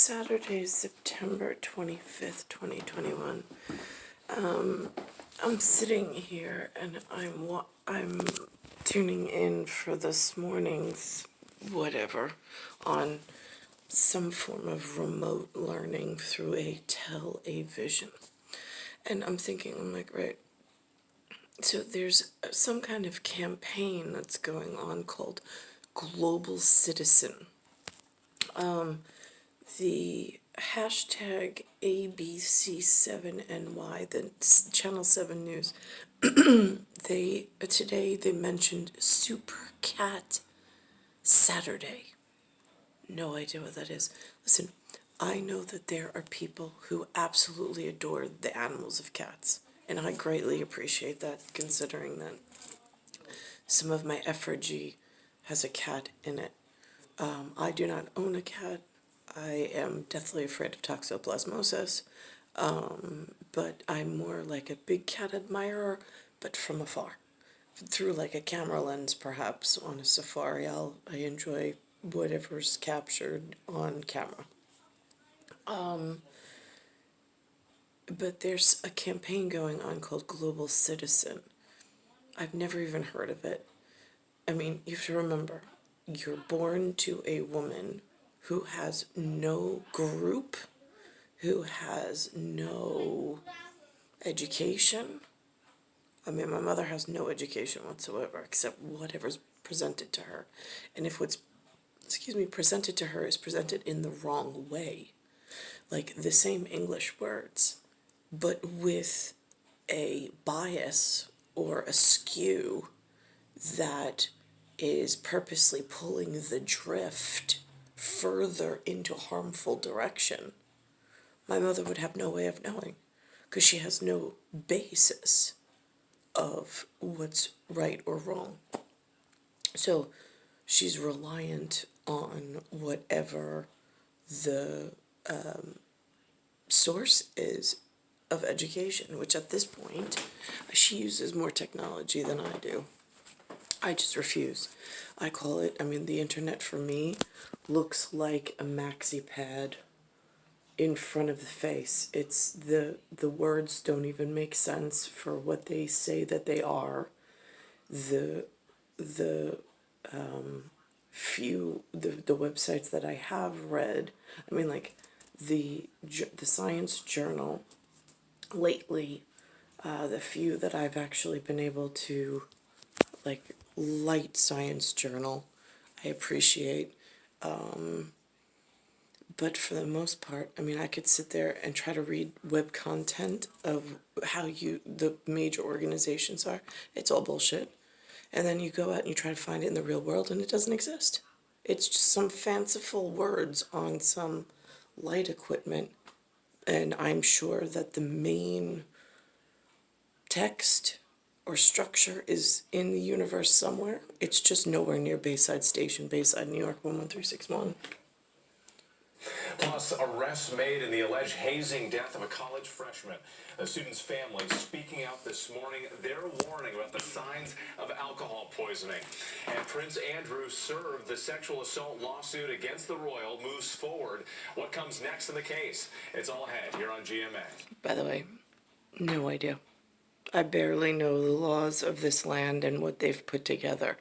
Saturday, September 25th, 2021. I'm sitting here and I'm tuning in for this morning's whatever on some form of remote learning through a television. And I'm thinking, I'm like, right, so there's some kind of campaign that's going on called Global Citizen. The hashtag ABC7NY, the Channel 7 News, today they mentioned Super Cat Saturday. No idea what that is. Listen, I know that there are people who absolutely adore the animals of cats, and I greatly appreciate that, considering that some of my effigy has a cat in it. I do not own a cat. I am deathly afraid of toxoplasmosis, but I'm more like a big cat admirer, but from afar. Through like a camera lens, perhaps, on a safari, I enjoy whatever's captured on camera. But there's a campaign going on called Global Citizen. I've never even heard of it. I mean, you have to remember, you're born to a woman who has no group, who has no education. I mean, my mother has no education whatsoever, except whatever's presented to her. And if what's, presented to her is presented in the wrong way, like the same English words, but with a bias or a skew that is purposely pulling the drift further into harmful direction, my mother would have no way of knowing, because she has no basis of what's right or wrong. So she's reliant on whatever the source is of education, which at this point, she uses more technology than I do. I just refuse. I call it, the internet for me looks like a maxi pad in front of the face. It's the words don't even make sense for what they say that they are. The websites that I have read, like the Science Journal lately, the few that I've actually been able to, like, light Science Journal, I appreciate. But for the most part, I could sit there and try to read web content of how the major organizations are. It's all bullshit. And then you go out and you try to find it in the real world, and it doesn't exist. It's just some fanciful words on some light equipment. And I'm sure that the main text or structure is in the universe somewhere. It's just nowhere near Bayside Station, Bayside, New York, 11361. Plus, arrests made in the alleged hazing death of a college freshman. The student's family speaking out this morning. They're warning about the signs of alcohol poisoning. And Prince Andrew served the sexual assault lawsuit against the royal, moves forward. What comes next in the case? It's all ahead here on GMA. By the way, no idea. I barely know the laws of this land and what they've put together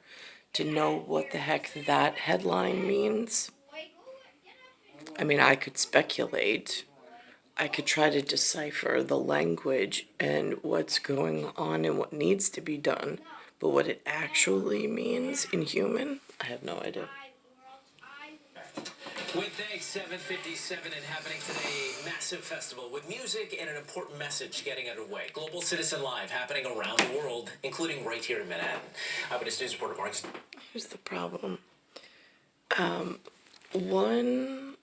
to know what the heck that headline means. I could speculate. I could try to decipher the language and what's going on and what needs to be done. But what it actually means in human, I have no idea. With thanks, 7:57 and happening today, massive festival with music and an important message getting underway. Global Citizen Live happening around the world, including right here in Manhattan. Eyewitness News reporter Mark. Here's the problem. One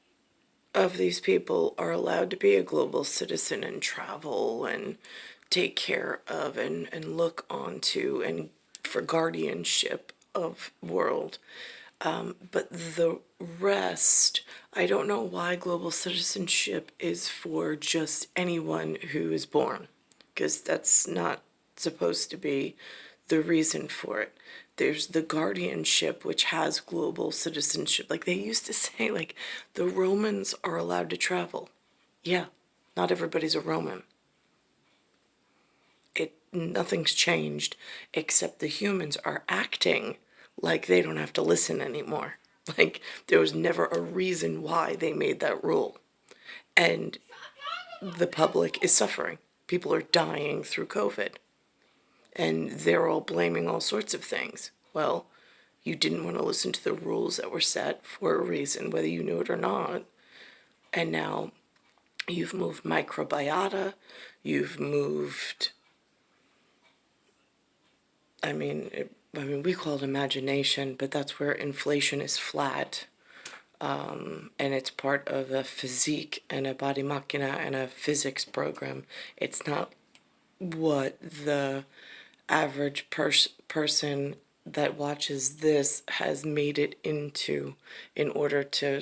of these people are allowed to be a global citizen and travel and take care of and look onto and for guardianship of world. But the rest, I don't know why global citizenship is for just anyone who is born, because that's not supposed to be the reason for it. there's the guardianship, which has global citizenship. Like they used to say, like, the Romans are allowed to travel. Yeah, not everybody's a Roman. Nothing's changed, except the humans are acting like they don't have to listen anymore. Like, there was never a reason why they made that rule. And the public is suffering. People are dying through COVID. And they're all blaming all sorts of things. Well, you didn't want to listen to the rules that were set for a reason, whether you knew it or not. And now you've moved microbiota, you've moved, we call it imagination, but that's where inflation is flat. And it's part of a physique and a body machina and a physics program. It's not what the average person that watches this has made it into in order to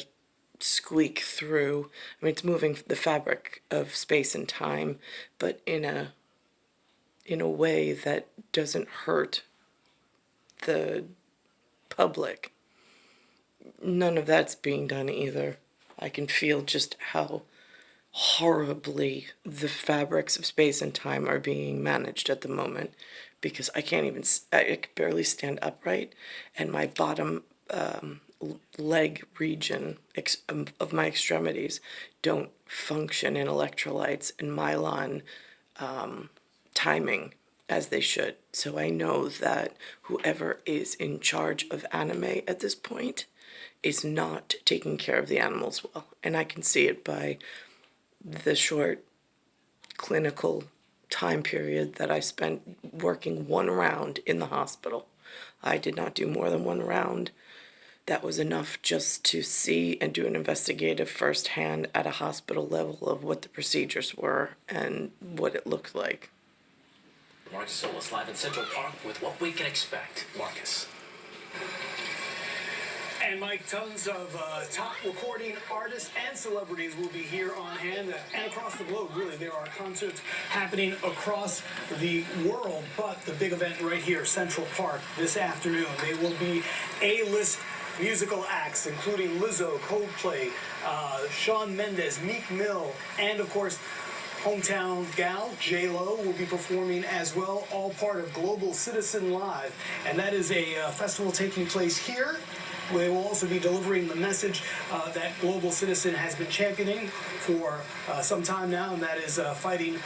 squeak through. I mean, it's moving the fabric of space and time, but in a way that doesn't hurt the public. None of that's being done either. I can feel just how horribly the fabrics of space and time are being managed at the moment, because I can barely stand upright, and my bottom leg region of my extremities don't function in electrolytes and myelin timing as they should. So I know that whoever is in charge of anime at this point is not taking care of the animals well. And I can see it by the short clinical time period that I spent working one round in the hospital. I did not do more than one round. That was enough just to see and do an investigative firsthand at a hospital level of what the procedures were and what it looked like. Marcus Solis live in Central Park with what we can expect. Marcus. And Mike, tons of top recording artists and celebrities will be here on hand and across the globe. Really, there are concerts happening across the world, but the big event right here, Central Park, this afternoon. They will be A-list musical acts, including Lizzo, Coldplay, Shawn Mendes, Meek Mill, and of course, hometown gal, J-Lo, will be performing as well, all part of Global Citizen Live. And that is a festival taking place here. They will also be delivering the message that Global Citizen has been championing for some time now, and that is fighting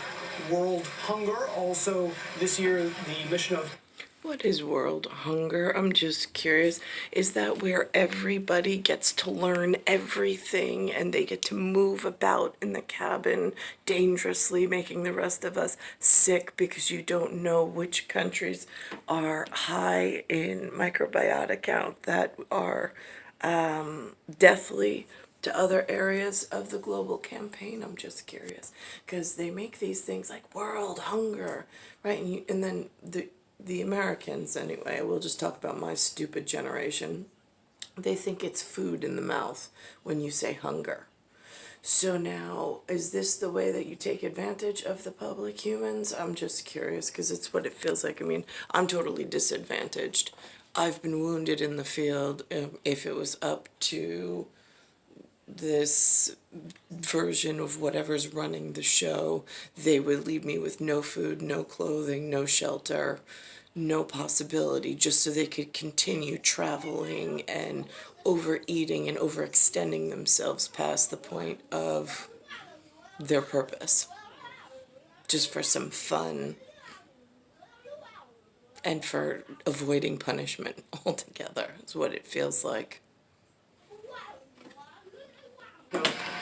world hunger. Also, this year, the mission of... What is world hunger? I'm just curious. Is that where everybody gets to learn everything and they get to move about in the cabin dangerously, making the rest of us sick because you don't know which countries are high in microbiota count that are deathly to other areas of the global campaign? I'm just curious because they make these things like world hunger, right? And then the Americans, anyway, we'll just talk about my stupid generation. They think it's food in the mouth when you say hunger. So now, is this the way that you take advantage of the public, humans? I'm just curious because it's what it feels like. I mean, I'm totally disadvantaged. I've been wounded in the field. If it was up to this version of whatever's running the show, they would leave me with no food, no clothing, no shelter, no possibility, just so they could continue traveling and overeating and overextending themselves past the point of their purpose, just for some fun and for avoiding punishment altogether is what it feels like.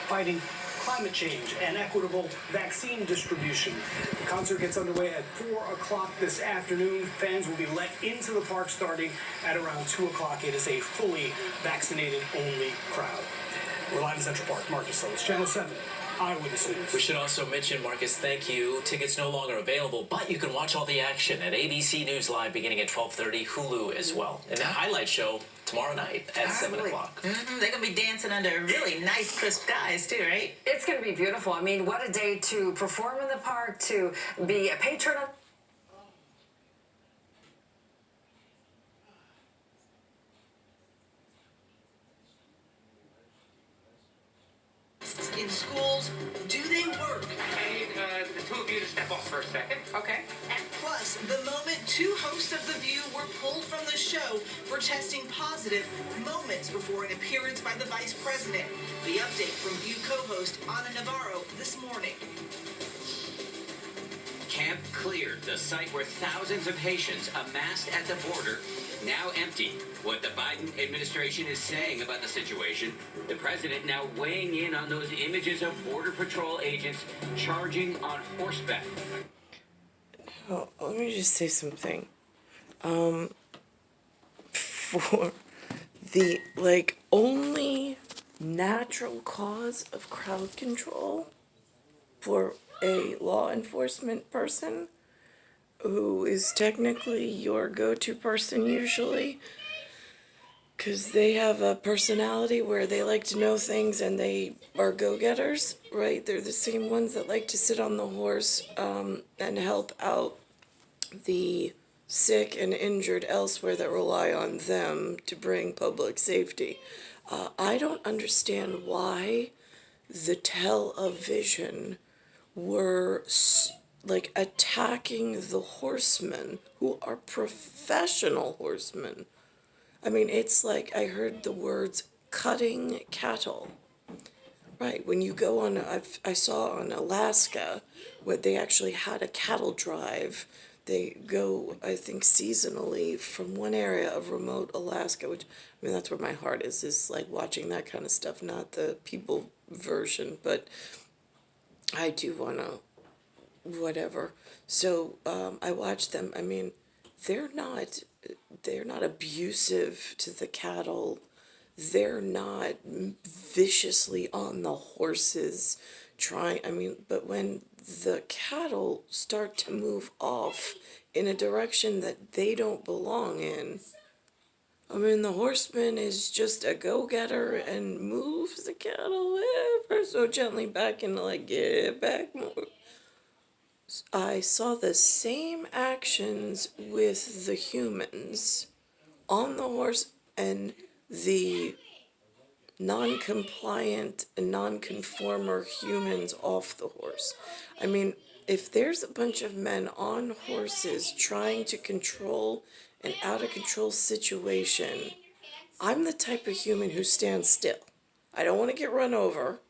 Fighting climate change and equitable vaccine distribution. The concert gets underway at 4 o'clock this afternoon. Fans will be let into the park starting at around 2 o'clock. It is a fully vaccinated only crowd. We're live in Central Park. Marcus Solis, Channel 7. Eyewitness News. We should also mention, Marcus, thank you. Tickets no longer available, but you can watch all the action at ABC News Live beginning at 12:30, Hulu as well. And the highlight show tomorrow night at 7 o'clock. Mm-hmm. They're going to be dancing under really nice, crisp skies, too, right? It's going to be beautiful. I mean, what a day to perform in the park, to be a patron of in schools, do they work? I need the two of you to step off for a second. Okay. And plus, the moment two hosts of The View were pulled from the show for testing positive moments before an appearance by the vice president. The update from View co-host Ana Navarro this morning. Camp cleared, the site where thousands of Haitians amassed at the border, now empty. What the Biden administration is saying about the situation, the president now weighing in on those images of Border Patrol agents charging on horseback. Oh, let me just say something. For the, only natural cause of crowd control for a law enforcement person who is technically your go-to person usually, because they have a personality where they like to know things and they are go-getters, right? They're the same ones that like to sit on the horse and help out the sick and injured elsewhere that rely on them to bring public safety. I don't understand why the television were attacking the horsemen who are professional horsemen. I mean, it's like I heard the words cutting cattle. Right, when you go on, I saw on Alaska where they actually had a cattle drive. They go, I think, seasonally from one area of remote Alaska, which, I mean, that's where my heart is like watching that kind of stuff, not the people version, but I do want to, whatever. So I watched them. I mean, they're not abusive to the cattle. They're not viciously on the horses trying, but when the cattle start to move off in a direction that they don't belong in, the horseman is just a go-getter and moves the cattle ever so gently back into get back more. I saw the same actions with the humans on the horse and the non-compliant and non-conformer humans off the horse. I mean, if there's a bunch of men on horses trying to control an out-of-control situation, I'm the type of human who stands still. I don't want to get run over.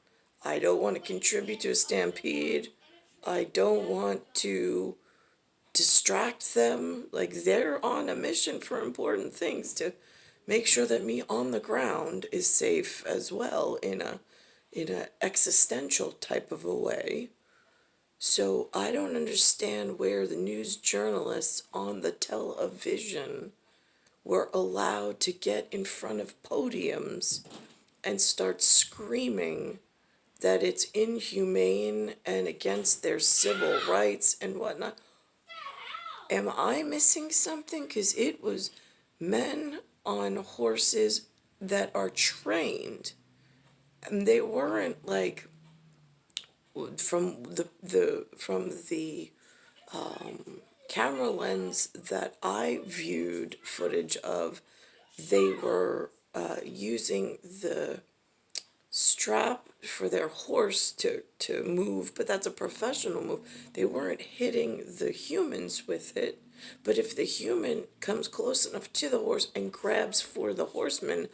I don't want to contribute to a stampede. I don't want to distract them. They're on a mission for important things to make sure that me on the ground is safe as well in a existential type of a way. So I don't understand where the news journalists on the television were allowed to get in front of podiums and start screaming that it's inhumane and against their civil rights and whatnot. Am I missing something? Because it was men on horses that are trained, and they weren't from the camera lens that I viewed footage of, they were using the strap for their horse to move, but that's a professional move. They weren't hitting the humans with it, but if the human comes close enough to the horse and grabs for the horseman,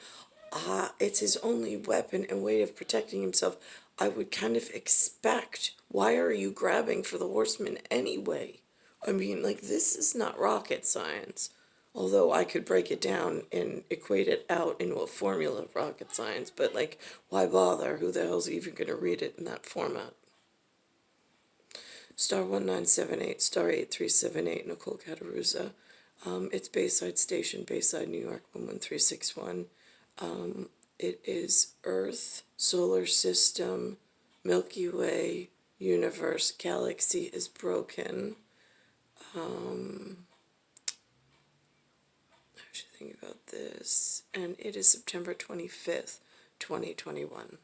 it's his only weapon and way of protecting himself. I would kind of expect, why are you grabbing for the horseman anyway? This is not rocket science. Although I could break it down and equate it out into a formula of rocket science, but why bother? Who the hell's even going to read it in that format? Star 1978, star 8378, Nicole Cattaruzza. It's Bayside Station, Bayside, New York, 11361. It is Earth, Solar System, Milky Way, Universe, Galaxy is broken. I should think about this. And it is September 25th, 2021.